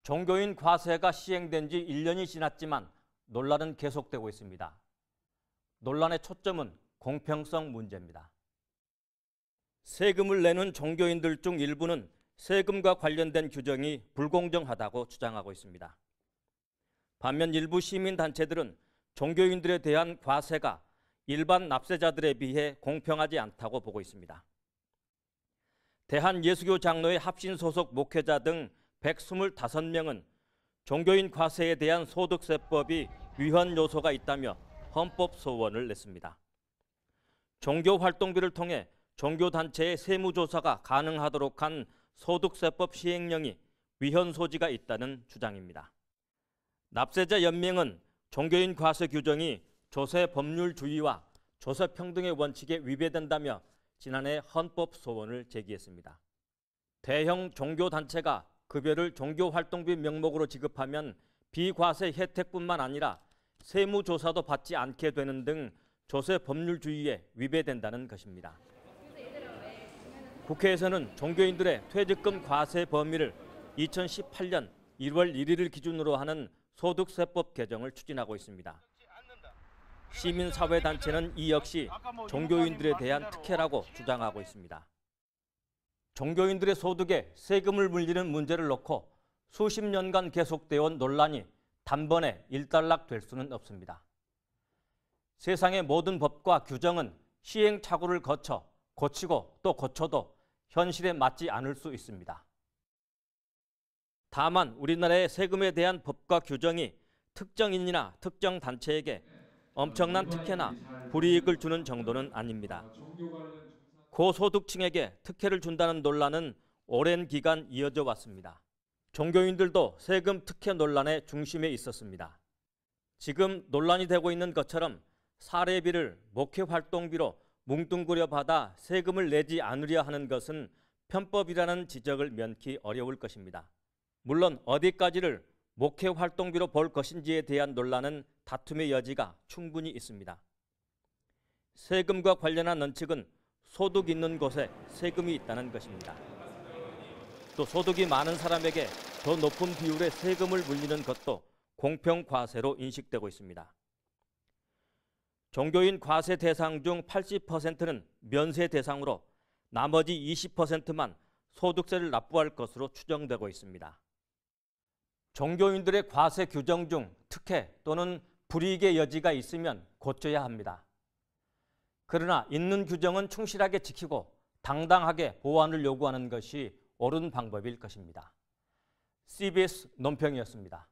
종교인 과세가 시행된 지 1년이 지났지만 논란은 계속되고 있습니다. 논란의 초점은 공평성 문제입니다. 세금을 내는 종교인들 중 일부는 세금과 관련된 규정이 불공정하다고 주장하고 있습니다. 반면 일부 시민단체들은 종교인들에 대한 과세가 일반 납세자들에 비해 공평하지 않다고 보고 있습니다. 대한예수교 장로회 합신 소속 목회자 등 125명은 종교인 과세에 대한 소득세법이 위헌 요소가 있다며 헌법 소원을 냈습니다. 종교활동비를 통해 종교단체의 세무조사가 가능하도록 한 소득세법 시행령이 위헌 소지가 있다는 주장입니다. 납세자 연맹은 종교인 과세 규정이 조세 법률주의와 조세 평등의 원칙에 위배된다며 지난해 헌법 소원을 제기했습니다. 대형 종교단체가 급여를 종교활동비 명목으로 지급하면 비과세 혜택뿐만 아니라 세무조사도 받지 않게 되는 등 조세 법률주의에 위배된다는 것입니다. 국회에서는 종교인들의 퇴직금 과세 범위를 2018년 1월 1일을 기준으로 하는 소득세법 개정을 추진하고 있습니다. 시민사회단체는 이 역시 종교인들에 대한 특혜라고 주장하고 있습니다. 종교인들의 소득에 세금을 물리는 문제를 놓고 수십 년간 계속되어 온 논란이 단번에 일단락될 수는 없습니다. 세상의 모든 법과 규정은 시행착오를 거쳐 고치고 또 고쳐도 현실에 맞지 않을 수 있습니다. 다만 우리나라의 세금에 대한 법과 규정이 특정인이나 특정 단체에게 엄청난 특혜나 불이익을 주는 정도는 아닙니다. 고소득층에게 특혜를 준다는 논란은 오랜 기간 이어져 왔습니다. 종교인들도 세금 특혜 논란의 중심에 있었습니다. 지금 논란이 되고 있는 것처럼 사례비를 목회활동비로 뭉뚱그려 받아 세금을 내지 않으려 하는 것은 편법이라는 지적을 면키 어려울 것입니다. 물론 어디까지를 목회활동비로 볼 것인지에 대한 논란은 다툼의 여지가 충분히 있습니다. 세금과 관련한 원칙은 소득 있는 곳에 세금이 있다는 것입니다. 또 소득이 많은 사람에게 더 높은 비율의 세금을 물리는 것도 공평과세로 인식되고 있습니다. 종교인 과세 대상 중 80%는 면세 대상으로 나머지 20%만 소득세를 납부할 것으로 추정되고 있습니다. 종교인들의 과세 규정 중 특혜 또는 불이익의 여지가 있으면 고쳐야 합니다. 그러나 있는 규정은 충실하게 지키고 당당하게 보완을 요구하는 것이 옳은 방법일 것입니다. CBS 논평이었습니다.